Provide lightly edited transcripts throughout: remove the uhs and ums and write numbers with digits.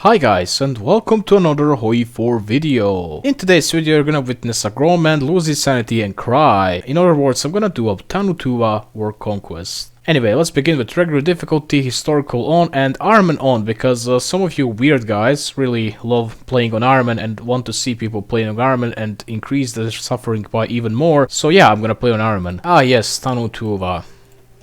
Hi guys, and welcome to another Hoi 4 video. In today's video you're gonna witness a grown man lose his sanity and cry. In other words, I'm gonna do a Tannu Tuva war conquest. Anyway, let's begin with regular difficulty, historical on, and Armen on, because some of you weird guys really love playing on Armen and want to see people playing on Armen and increase their suffering by even more. So yeah, I'm gonna play on Armen. Ah yes, Tannu Tuva.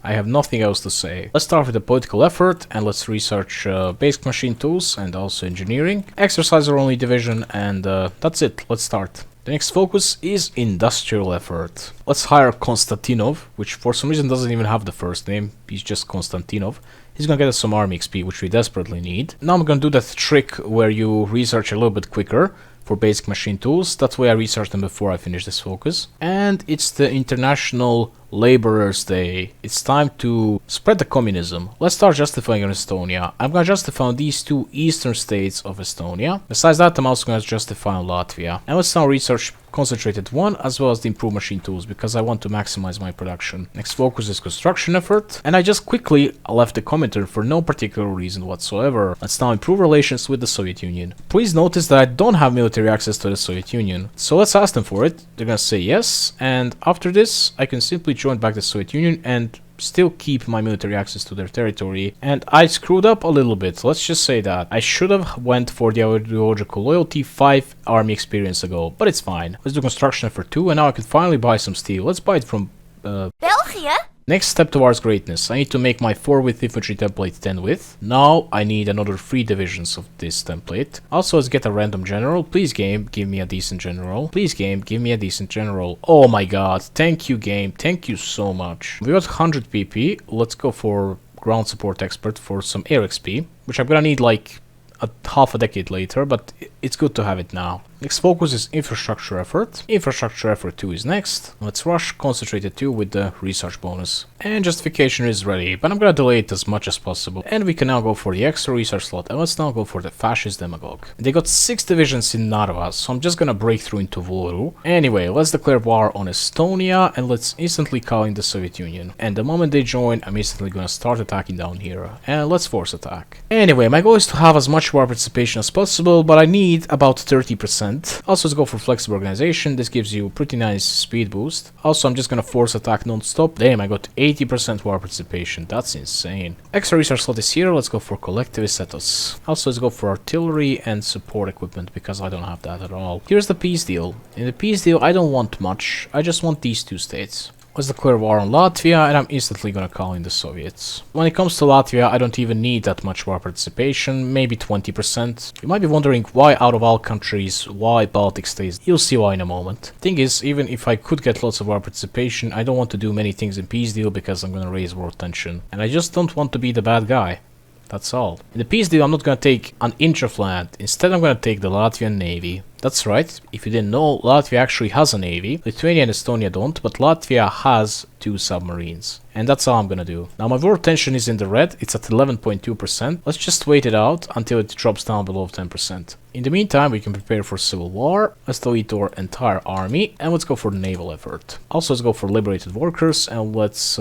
I have nothing else to say. Let's start with the political effort and let's research basic machine tools and also engineering. Exerciser only division and that's it. Let's start. The next focus is industrial effort. Let's hire Konstantinov, which for some reason doesn't even have the first name. He's just Konstantinov. He's gonna get us some army XP, which we desperately need. Now I'm gonna do that trick where you research a little bit quicker for basic machine tools. That's why I researched them before I finish this focus. And it's the International Laborers' Day. It's time to spread the communism. Let's start justifying on Estonia. I'm gonna justify on these two eastern states of Estonia. Besides that, I'm also gonna justify on Latvia. And let's now research concentrated one as well as the improved machine tools because I want to maximize my production. Next focus is construction effort. And I just quickly left the commenter for no particular reason whatsoever. Let's now improve relations with the Soviet Union. Please notice that I don't have military access to the Soviet Union. So let's ask them for it. They're gonna say yes. And after this, I can simply join back the Soviet Union and still keep my military access to their territory. And I screwed up a little bit, let's just say that. I should have went for the ideological loyalty 5 army experience ago, but it's fine. Let's do construction for 2 and now I can finally buy some steel. Let's buy it from Belgium? Next step towards greatness. I need to make my 4 width infantry template 10 width. Now I need another 3 divisions of this template. Also, let's get a random general. Please game, give me a decent general. Please game, give me a decent general. Oh my god, thank you game, thank you so much. We got 100 PP. Let's go for ground support expert for some air XP, which I'm gonna need like half a decade later, but it's good to have it now. Next focus is infrastructure effort. Infrastructure effort 2 is next. Let's rush concentrated 2 with the research bonus. And justification is ready, but I'm gonna delay it as much as possible. And we can now go for the extra research slot. And let's now go for the fascist demagogue. They got 6 divisions in Narva, so I'm just gonna break through into Voru. Anyway, let's declare war on Estonia and let's instantly call in the Soviet Union. And the moment they join, I'm instantly gonna start attacking down here. And let's force attack. Anyway, my goal is to have as much war participation as possible, but I need about 30%. Also, let's go for flexible organization. This gives you pretty nice speed boost. Also, I'm just gonna force attack non-stop. Damn, I got 80% war participation. That's insane. Extra research slot is here. Let's go for collectivist ethos. Also, let's go for artillery and support equipment because I don't have that at all. Here's the peace deal. In the peace deal, I don't want much. I just want these 2 states. Let's declare war on Latvia and I'm instantly gonna call in the Soviets. When it comes to Latvia, I don't even need that much war participation, maybe 20%. You might be wondering why out of all countries, why Baltic states. You'll see why in a moment. Thing is, even if I could get lots of war participation, I don't want to do many things in peace deal because I'm gonna raise world tension. And I just don't want to be the bad guy. That's all. In the peace deal, I'm not gonna take an inch of land. Instead, I'm gonna take the Latvian Navy. That's right, if you didn't know, Latvia actually has a navy. Lithuania and Estonia don't, but Latvia has 2 submarines. And that's all I'm gonna do. Now my war tension is in the red, it's at 11.2%. Let's just wait it out until it drops down below 10%. In the meantime, we can prepare for civil war. Let's delete our entire army and let's go for the naval effort. Also, let's go for liberated workers and let's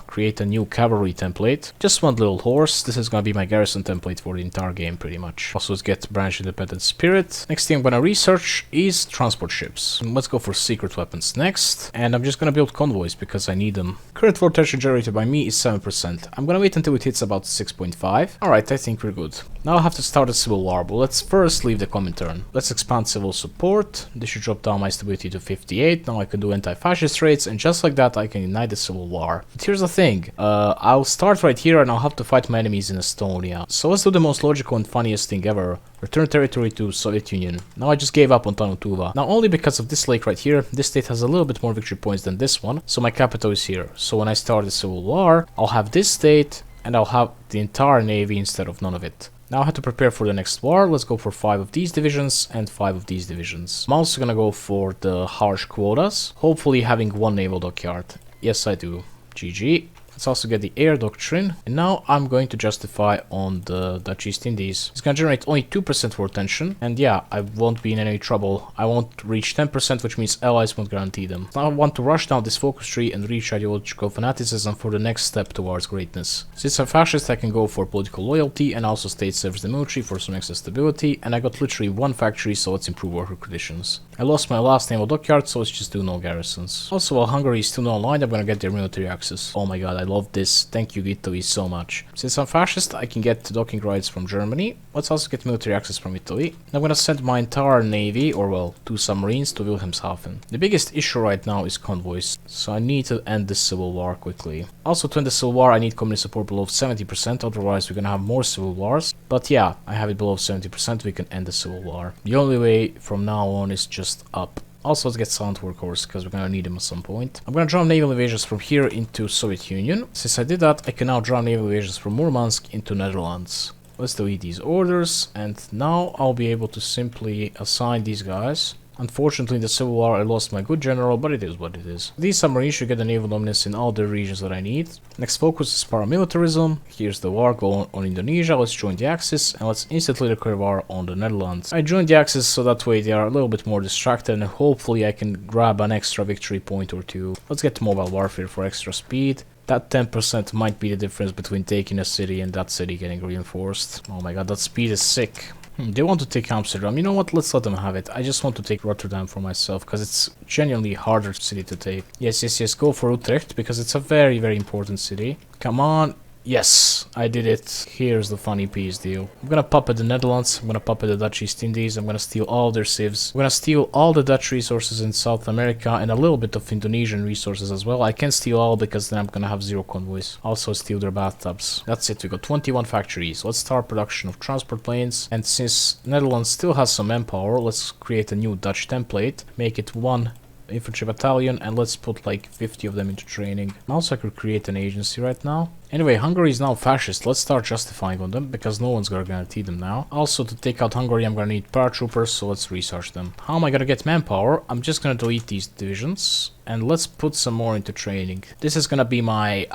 create a new cavalry template. Just one little horse. This is gonna be my garrison template for the entire game pretty much. Also, let's get branch independent spirit. Next thing I'm gonna research is transport ships. And let's go for secret weapons next. And I'm just gonna build convoys because I need them. Current war tension generated by me is 7%. I'm gonna wait until it hits about 6.5. Alright, I think we're good. Now I'll have to start a civil war, but let's first leave the Comintern. Let's expand civil support. This should drop down my stability to 58. Now I can do anti-fascist raids, and just like that I can ignite the civil war. But here's the thing. I'll start right here and I'll have to fight my enemies in Estonia. So let's do the most logical and funniest thing ever. Return territory to Soviet Union. Now I just gave up on Tannu Tuva. Now only because of this lake right here, this state has a little bit more victory points than this one, so my capital is here. So when I start the civil war, I'll have this state and I'll have the entire navy instead of none of it. Now I have to prepare for the next war. Let's go for 5 of these divisions and 5 of these divisions. I'm also gonna go for the harsh quotas, hopefully having 1 naval dockyard. Yes, I do. GG. Let's also get the air doctrine. And now I'm going to justify on the Dutch East Indies. It's going to generate only 2% war tension. And yeah, I won't be in any trouble. I won't reach 10%, which means allies won't guarantee them. Now I want to rush down this focus tree and reach ideological fanaticism for the next step towards greatness. Since I'm fascist, I can go for political loyalty and also state service the military for some extra stability. And I got literally one factory, so let's improve worker conditions. I lost my last naval dockyard, so let's just do no garrisons. Also, while Hungary is still not online, I'm gonna get their military access. Oh my god, I love this. Thank you, Italy, so much. Since I'm fascist, I can get docking rights from Germany. Let's also get military access from Italy. I'm gonna send my entire navy, or well, 2 submarines to Wilhelmshaven. The biggest issue right now is convoys, so I need to end this civil war quickly. Also, to end the civil war, I need communist support below 70%, otherwise we're gonna have more civil wars. But yeah, I have it below 70%, we can end the civil war. The only way from now on is just up. Also, let's get silent workhorse, because we're gonna need them at some point. I'm gonna draw naval invasions from here into Soviet Union. Since I did that, I can now draw naval invasions from Murmansk into Netherlands. Let's delete these orders, and now I'll be able to simply assign these guys. Unfortunately, in the Civil War, I lost my good general, but it is what it is. These submarines should get the naval dominance in all the regions that I need. Next focus is paramilitarism. Here's the war going on Indonesia. Let's join the Axis, and let's instantly declare war on the Netherlands. I joined the Axis so that way they are a little bit more distracted, and hopefully I can grab an extra victory point or two. Let's get to mobile warfare for extra speed. That 10% might be the difference between taking a city and that city getting reinforced. Oh my god, that speed is sick. They want to take Amsterdam. You know what? Let's let them have it. I just want to take Rotterdam for myself, because it's genuinely harder city to take. Yes, go for Utrecht, because it's a very, very important city. Come on. Yes, I did it. Here's the funny piece deal. I'm gonna puppet the Netherlands, I'm gonna puppet the Dutch East Indies, I'm gonna steal all their civs. I'm gonna steal all the Dutch resources in South America and a little bit of Indonesian resources as well. I can't steal all because then I'm gonna have 0 convoys. Also steal their bathtubs. That's it, we got 21 factories. Let's start production of transport planes. And since Netherlands still has some manpower, let's create a new Dutch template. Make it 1 infantry battalion, and let's put like 50 of them into training. Also, I could create an agency right now. Anyway, Hungary is now fascist. Let's start justifying on them, because no one's gonna guarantee them now. Also, to take out Hungary, I'm gonna need paratroopers, so let's research them. How am I gonna get manpower? I'm just gonna delete these divisions, and let's put some more into training. This is gonna be my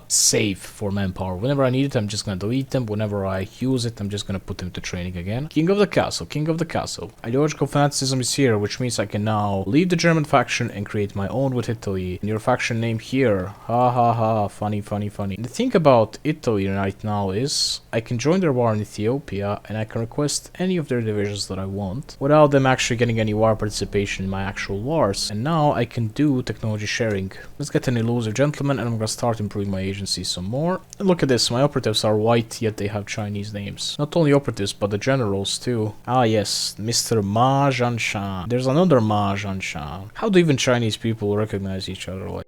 save for manpower. Whenever I need it, I'm just gonna delete them. Whenever I use it, I'm just gonna put them to training again. King of the castle, king of the castle. Ideological fanaticism is here, which means I can now leave the German faction and create my own with Italy. And your faction name here. Ha ha ha, funny, funny, funny. The thing about Italy right now is I can join their war in Ethiopia, and I can request any of their divisions that I want without them actually getting any war participation in my actual wars. And now I can do technology sharing. Let's get an elusive gentleman, and I'm gonna start improving my agency some more. And look at this, my operatives are white, yet they have Chinese names. Not only operatives, but the generals too. Ah yes, Mr. Ma Zhanshan. There's another Ma Zhanshan. How do even Chinese people recognize each other like?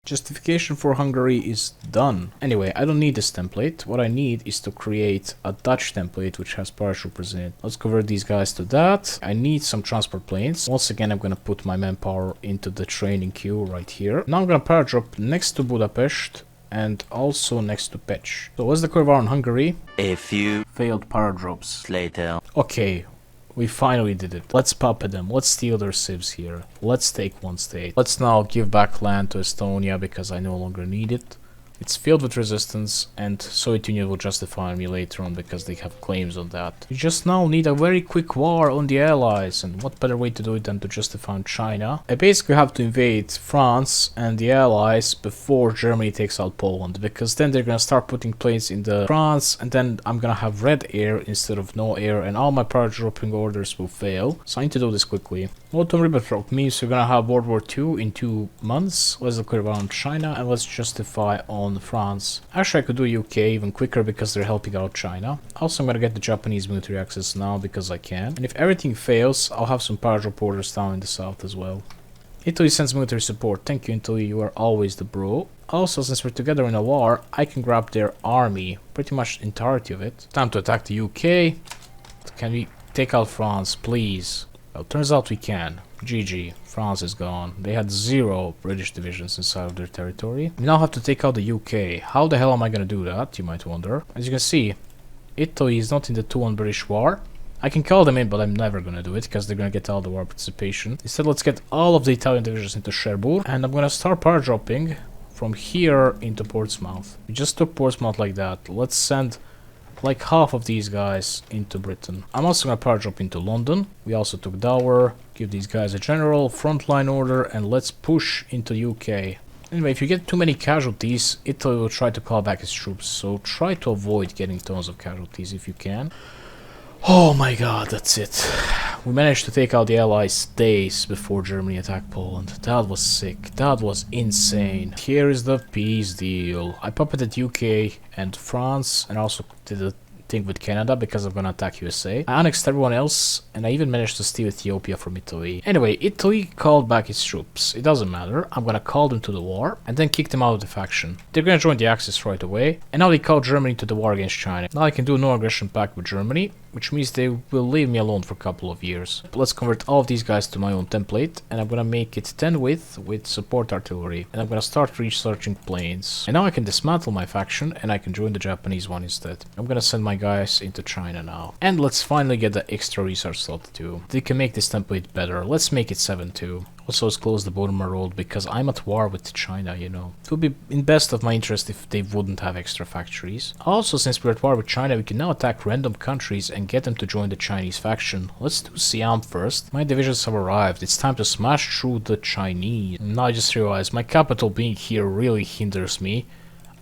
Justification for Hungary is done. Anyway, I don't need this template. What I need is to create a Dutch template which has paratroopers in it. Let's convert these guys to that. I need some transport planes. Once again, I'm gonna put my manpower into the training queue right here. Now I'm gonna paradrop next to Budapest and also next to Pech. So what's the curve on Hungary? A few failed paradrops later. Okay. We finally did it. Let's puppet them. Let's steal their civs here. Let's take one state. Let's now give back land to Estonia because I no longer need it. It's filled with resistance, and Soviet Union will justify me later on because they have claims on that. We just now need a very quick war on the Allies, and what better way to do it than to justify on China? I basically have to invade France and the Allies before Germany takes out Poland, because then they're gonna start putting planes in the France, and then I'm gonna have red air instead of no air, and all my paradropping orders will fail. So I need to do this quickly. Autumn Ribbentrop means we're gonna have World War II in 2 months. Let's look around China, and let's justify on France. Actually, I could do UK even quicker because they're helping out China. Also, I'm gonna get the Japanese military access now because I can. And if everything fails, I'll have some paradrop orders down in the south as well. Italy sends military support. Thank you, Italy. You are always the bro. Also, since we're together in a war, I can grab their army. Pretty much the entirety of it. Time to attack the UK. Can we take out France, please? Well, turns out we can. GG. France is gone. They had 0 British divisions inside of their territory. We now have to take out the UK. How the hell am I gonna do that, you might wonder? As you can see, Italy is not in the 2-1 British war. I can call them in, but I'm never gonna do it because they're gonna get all the war participation. Instead, let's get all of the Italian divisions into Cherbourg, and I'm gonna start paradropping from here into Portsmouth. We just took Portsmouth like that. Let's send like half of these guys into Britain. I'm also gonna power drop into London. We also took Dover. Give these guys a general frontline order, and let's push into UK. Anyway, if you get too many casualties, Italy will try to call back its troops, so try to avoid getting tons of casualties if you can. Oh my god, that's it. We managed to take out the Allies days before Germany attacked Poland. That was sick. That was insane. Here is the peace deal. I puppeted UK and France, and also did a thing with Canada because I'm gonna attack USA. I annexed everyone else, and I even managed to steal Ethiopia from Italy. Anyway, Italy called back its troops. It doesn't matter. I'm gonna call them to the war and then kick them out of the faction. They're gonna join the Axis right away, and now they call Germany to the war against China. Now I can do a no aggression pact with Germany, which means they will leave me alone for a couple of years. But let's convert all of these guys to my own template, and I'm gonna make it 10 width with support artillery, and I'm gonna start researching planes. And now I can dismantle my faction, and I can join the Japanese one instead. I'm gonna send my guys into China now. And let's finally get the extra research slot too. They can make this template better. Let's make it 7 too. Also, let's close the bottom road because I'm at war with China, you know. It would be in best of my interest if they wouldn't have extra factories. Also, since we're at war with China, we can now attack random countries and get them to join the Chinese faction. Let's do Siam first. My divisions have arrived. It's time to smash through the Chinese. Now I just realized my capital being here really hinders me.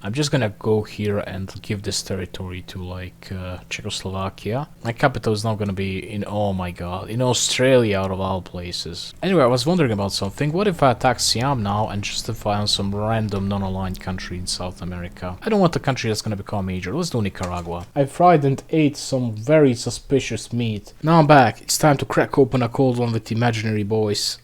I'm just gonna go here and give this territory to like Czechoslovakia. My capital is now gonna be in, oh my god, in Australia out of all places. Anyway, I was wondering about something. What if I attack Siam now and justify on some random non-aligned country in South America? I don't want a country that's gonna become major. Let's do Nicaragua. I fried and ate some very suspicious meat. Now I'm back. It's time to crack open a cold one with imaginary boys.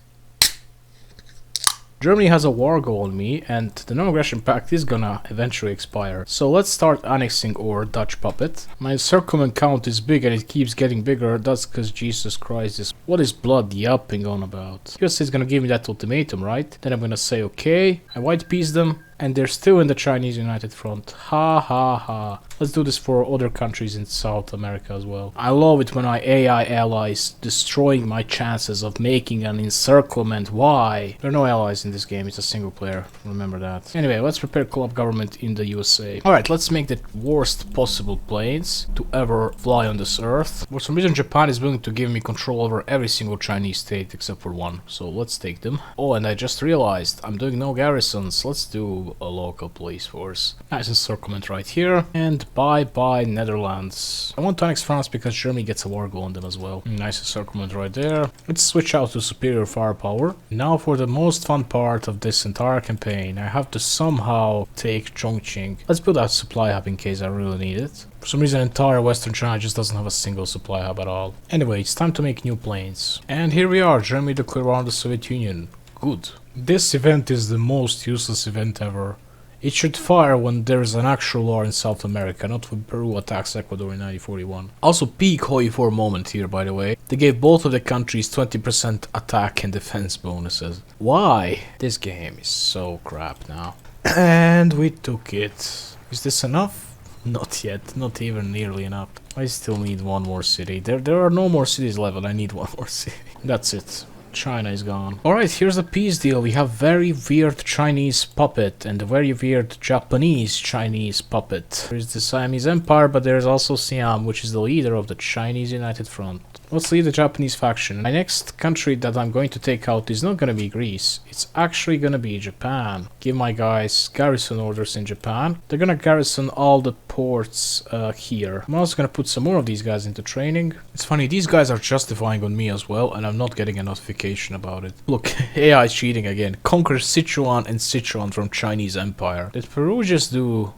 Germany has a war goal on me, and the non-aggression pact is gonna eventually expire. So let's start annexing our Dutch puppet. My circumvent count is big and it keeps getting bigger. That's because Jesus Christ is... What is blood yapping on about? USA is gonna give me that ultimatum, right? Then I'm gonna say okay, I white peace them, and they're still in the Chinese United Front. Ha ha ha. Let's do this for other countries in South America as well. I love it when my AI allies destroying my chances of making an encirclement. Why? There are no allies in this game, it's a single player. Remember that. Anyway, let's prepare co-op government in the USA. Alright, let's make the worst possible planes to ever fly on this earth. For some reason, Japan is willing to give me control over every single Chinese state except for one. So let's take them. Oh, and I just realized I'm doing no garrisons. Let's do a local police force. Nice encirclement right here. And bye-bye Netherlands. I want to annex France because Germany gets a war goal on them as well. Nice encirclement right there. Let's switch out to superior firepower. Now for the most fun part of this entire campaign. I have to somehow take Chongqing. Let's build out supply hub in case I really need it. For some reason, entire Western China just doesn't have a single supply hub at all. Anyway, it's time to make new planes. And here we are, Germany declared war on the Soviet Union. Good. This event is the most useless event ever. It should fire when there is an actual war in South America, not when Peru attacks Ecuador in 1941. Also, peak Hoi for a moment here, by the way. They gave both of the countries 20% attack and defense bonuses. Why? This game is so crap now. And we took it. Is this enough? Not yet, not even nearly enough. I still need one more city. There are no more cities left, and I need one more city. That's it. China is gone. Alright, here's the peace deal. We have very weird Chinese puppet and a very weird Japanese Chinese puppet. There's the Siamese Empire, but there's also Siam, which is the leader of the Chinese United Front. Let's leave the Japanese faction. My next country that I'm going to take out is not gonna be Greece. It's actually gonna be Japan. Give my guys garrison orders in Japan. They're gonna garrison all the ports here. I'm also gonna put some more of these guys into training. It's funny, these guys are justifying on me as well, and I'm not getting a notification about it. Look, AI is cheating again. Conquer Sichuan and Sichuan from Chinese Empire. Did Peru just do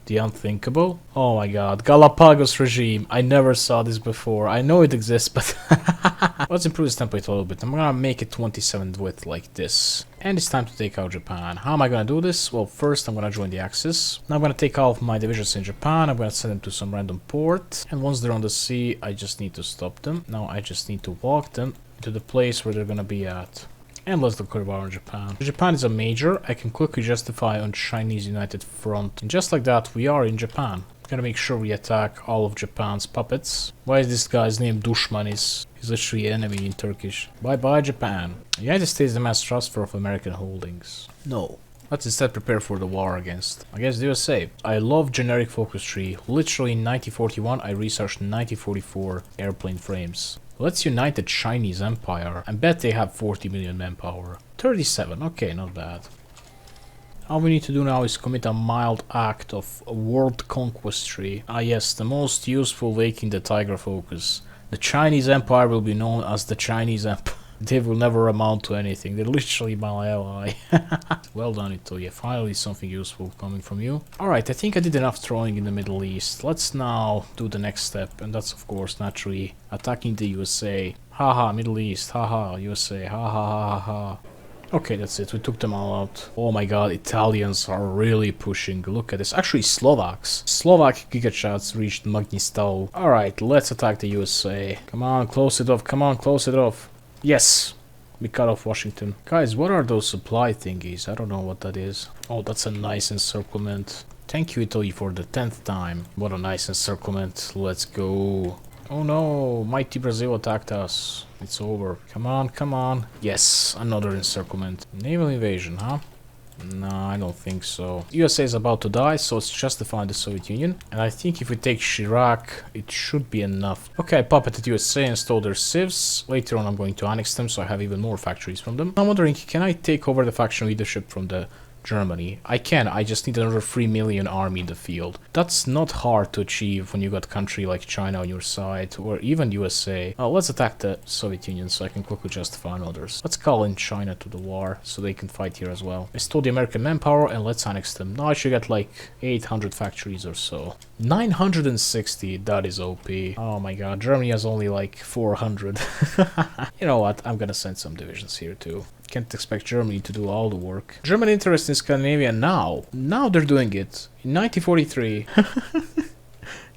the unthinkable? Oh my god, Galapagos regime. I never saw this before. I know it exists, but let's improve this template a little bit. I'm gonna make it 27 width like this. And it's time to take out Japan. How am I gonna do this? Well, first I'm gonna join the Axis. Now I'm gonna take all of my divisions in Japan. I'm gonna send them to some random port. And once they're on the sea, I just need to stop them. Now I just need to walk them to the place where they're gonna be at. And let's declare war on Japan. Japan is a major. I can quickly justify on Chinese United Front. And just like that, we are in Japan. Gotta make sure we attack all of Japan's puppets. Why is this guy's name Dushman? He's literally enemy in Turkish. Bye bye Japan. The United States demands transfer of American holdings. No. Let's instead prepare for the war against, I guess, the USA. I love generic focus tree. Literally in 1941 I researched 1944 airplane frames. Let's unite the Chinese Empire. I bet they have 40 million manpower. 37, okay, not bad. All we need to do now is commit a mild act of world conquest tree. Ah yes, the most useful making the Tiger focus. The Chinese Empire will be known as the Chinese Empire. They will never amount to anything. They're literally my ally. Well done, Italy. Finally something useful coming from you. Alright, I think I did enough throwing in the Middle East. Let's now do the next step. And that's, of course, naturally attacking the USA. Haha, Middle East. Haha, USA. Ha ha ha ha. Okay, that's it. We took them all out. Oh my god, Italians are really pushing. Look at this. Actually, Slovaks. Slovak gigashots reached Magnistow. Alright, let's attack the USA. Come on, close it off. Come on, close it off. Yes, we cut off Washington. Guys, what are those supply thingies? I don't know what that is. Oh, that's a nice encirclement. Thank you, Italy, for the 10th time. What a nice encirclement. Let's go. Oh no, mighty Brazil attacked us. It's over. Come on, come on. Yes, another encirclement. Naval invasion, huh? No, I don't think so. USA is about to die, so it's justifying the Soviet Union. And I think if we take Iraq, it should be enough. Okay, I puppeted USA and stole their civs. Later on I'm going to annex them, so I have even more factories from them. I'm wondering, can I take over the faction leadership from the Germany? I can, I just need another 3 million army in the field. That's not hard to achieve when you got a country like China on your side, or even USA. Let's attack the Soviet Union so I can quickly justify others. Let's call in China to the war so they can fight here as well. I stole the American manpower and let's annex them. Now I should get like 800 factories or so. 960, that is OP. Oh my god, Germany has only like 400. You know what, I'm gonna send some divisions here too. Can't expect Germany to do all the work. German interest in Scandinavia now. Now they're doing it. In 1943.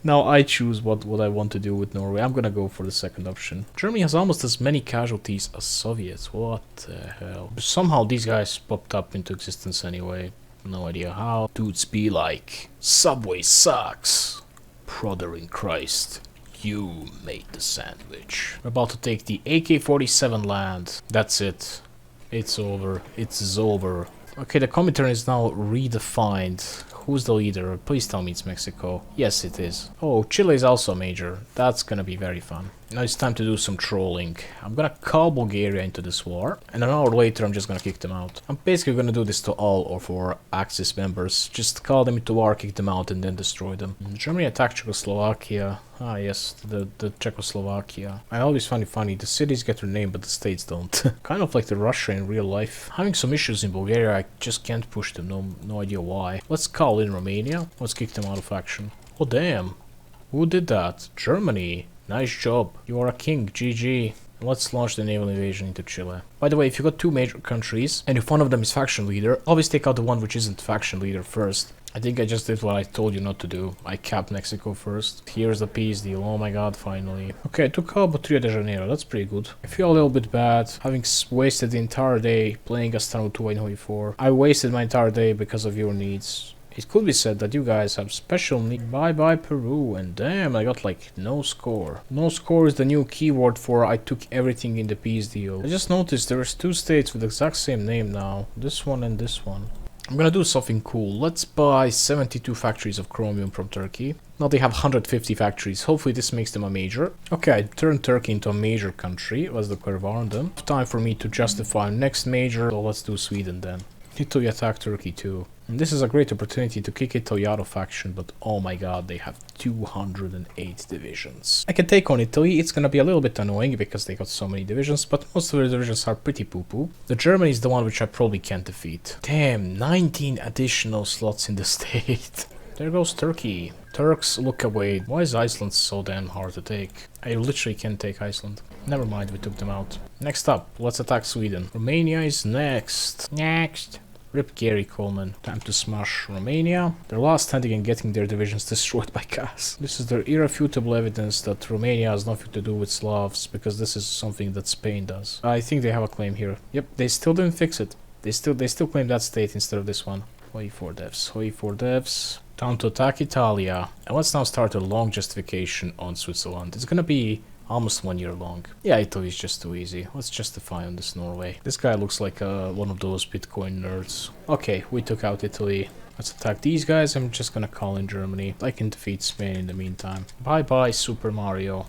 Now I choose what I want to do with Norway. I'm gonna go for the second option. Germany has almost as many casualties as Soviets. What the hell? Somehow these guys popped up into existence anyway. No idea how. Dudes be like, Subway sucks. Brother in Christ. You made the sandwich. We're about to take the AK-47 land. That's it. It's over. It's over. Okay, the Comintern is now redefined. Who's the leader? Please tell me it's Mexico. Yes, it is. Oh, Chile is also major. That's gonna be very fun. Now it's time to do some trolling. I'm gonna call Bulgaria into this war, and an hour later I'm just gonna kick them out. I'm basically gonna do this to all of our Axis members. Just call them into war, kick them out, and then destroy them. Germany attacked Czechoslovakia. Ah yes, the Czechoslovakia. I always find it funny, the cities get their name but the states don't. Kind of like the Russia in real life. Having some issues in Bulgaria, I just can't push them, no idea why. Let's call in Romania. Let's kick them out of action. Oh damn, who did that? Germany. Nice job. You are a king, GG. Let's launch the naval invasion into Chile. By the way, if you got two major countries, and if one of them is faction leader, always take out the one which isn't faction leader first. I think I just did what I told you not to do. I capped Mexico first. Here's the peace deal. Oh my god, finally. Okay, I took out Rio de Janeiro. That's pretty good. I feel a little bit bad, having wasted the entire day playing as Tannu Tuva in Hoi 4. I wasted my entire day because of your needs. It could be said that you guys have special needs. Bye bye Peru, and damn, I got like no score. No score is the new keyword for I took everything in the peace deal. I just noticed there's two states with the exact same name now. This one and this one. I'm gonna do something cool. Let's buy 72 factories of chromium from Turkey. Now they have 150 factories. Hopefully this makes them a major. Okay, I turned Turkey into a major country. Let's declare war on them. Time for me to justify next major. So let's do Sweden then. Italy attacked Turkey too. And this is a great opportunity to kick Italy out of faction, but oh my god, they have 208 divisions. I can take on Italy. It's gonna be a little bit annoying because they got so many divisions, but most of the divisions are pretty poo-poo. The Germany is the one which I probably can't defeat. Damn, 19 additional slots in the state. There goes Turkey. Turks, look away. Why is Iceland so damn hard to take? I literally can't take Iceland. Never mind, we took them out. Next up, let's attack Sweden. Romania is next. Next. Rip Gary Coleman. Time to smash Romania. They're last standing and getting their divisions destroyed by gas. This is their irrefutable evidence that Romania has nothing to do with Slavs, because this is something that Spain does. I think they have a claim here. Yep, they still didn't fix it. They still claim that state instead of this one. Hoi for devs. Hoi for devs. Time to attack Italia. And let's now start a long justification on Switzerland. It's gonna be almost 1 year long. Yeah, Italy is just too easy. Let's justify on this Norway. This guy looks like one of those Bitcoin nerds. Okay, we took out Italy. Let's attack these guys. I'm just gonna call in Germany. I can defeat Spain in the meantime. Bye bye, Super Mario.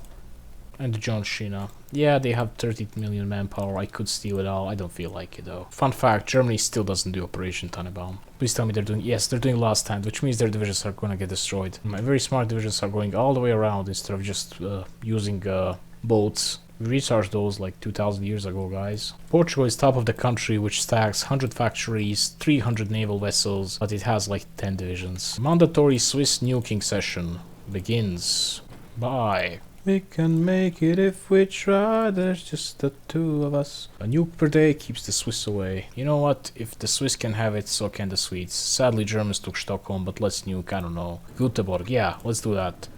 And John Cena. Yeah, they have 30 million manpower. I could steal it all. I don't feel like it though. Fun fact, Germany still doesn't do Operation Tannenbaum. Please tell me they're doing... Yes, they're doing last stand, which means their divisions are gonna get destroyed. My very smart divisions are going all the way around instead of just using boats. We recharged those like 2000 years ago, guys. Portugal is top of the country, which stacks 100 factories, 300 naval vessels, but it has like 10 divisions. Mandatory Swiss nuking session begins. Bye. We can make it if we try, there's just the two of us. A nuke per day keeps the Swiss away. You know what, if the Swiss can have it, so can the Swedes. Sadly, Germans took Stockholm, but let's nuke, I don't know, Göteborg. Yeah, let's do that.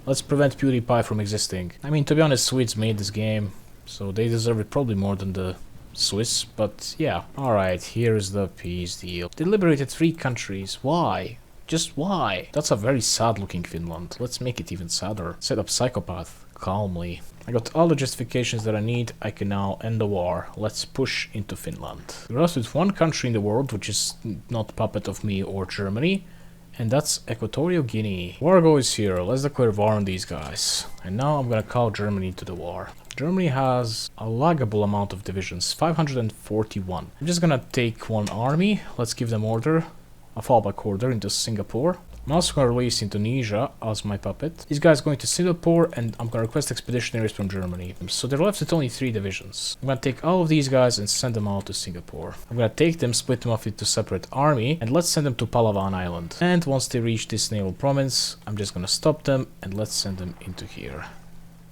Let's prevent PewDiePie from existing. I mean, to be honest, Swedes made this game, so they deserve it probably more than the Swiss, but yeah. Alright, here's the peace deal. They liberated 3 countries. Why? Just why? That's a very sad looking Finland. Let's make it even sadder. Set up psychopath. Calmly. I got all the justifications that I need. I can now end the war. Let's push into Finland. We're also with 1 country in the world, which is not puppet of me or Germany. And that's Equatorial Guinea. Wargo is here. Let's declare war on these guys. And now I'm gonna call Germany to the war. Germany has a laggable amount of divisions. 541. I'm just gonna take 1 army. Let's give them order. A fallback order into Singapore. I'm also going to release Indonesia as my puppet. This guy's going to Singapore, and I'm going to request expeditionaries from Germany. So they're left with only 3 divisions. I'm going to take all of these guys and send them out to Singapore. I'm going to take them, split them off into separate army, and let's send them to Palawan Island. And once they reach this naval province, I'm just going to stop them, and let's send them into here.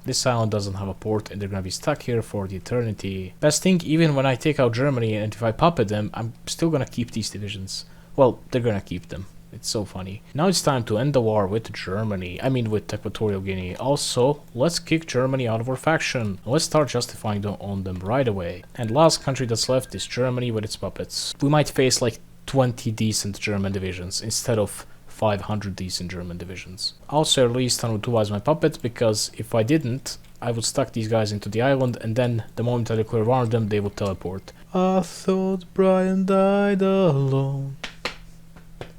This island doesn't have a port, and they're gonna be stuck here for the eternity. Best thing, even when I take out Germany, and if I puppet them, I'm still gonna keep these divisions. Well, they're gonna keep them. It's so funny. Now it's time to end the war with Germany. I mean with Equatorial Guinea. Also, let's kick Germany out of our faction. Let's start justifying them on them right away. And last country that's left is Germany with its puppets. We might face like 20 decent German divisions instead of 500 decent German divisions. Also, I released Tannu Tuva as my puppet because if I didn't, I would stuck these guys into the island, and then the moment I declare war on them, they would teleport. I thought Brian died alone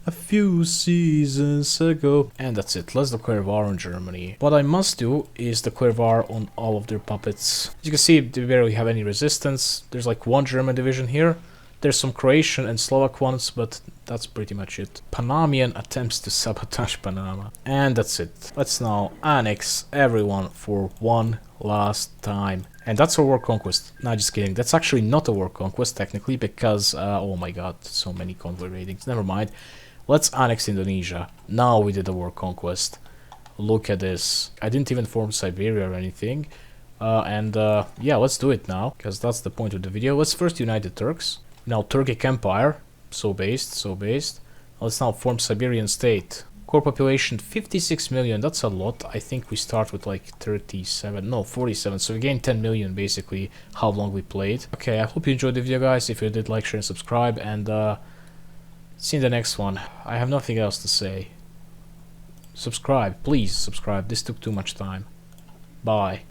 a few seasons ago. And that's it. Let's declare war on Germany. What I must do is declare war on all of their puppets. As you can see, they barely have any resistance. There's like 1 German division here. There's some Croatian and Slovak ones, but that's pretty much it. Panamian attempts to sabotage Panama. And that's it. Let's now annex everyone for 1 last time. And that's a war conquest. No, just kidding. That's actually not a war conquest, technically, because... oh my god, so many convoy ratings. Never mind. Let's annex Indonesia. Now we did a war conquest. Look at this. I didn't even form Siberia or anything. Yeah, let's do it now, because that's the point of the video. Let's first unite the Turks. Now Turkic Empire. So based, so based. Let's now form Siberian state. Core population 56 million. That's a lot. I think we start with like 37, no, 47. So we gain 10 million basically how long we played. Okay, I hope you enjoyed the video, guys. If you did, like, share, and subscribe. And see you in the next one. I have nothing else to say. Subscribe, please subscribe. This took too much time. Bye.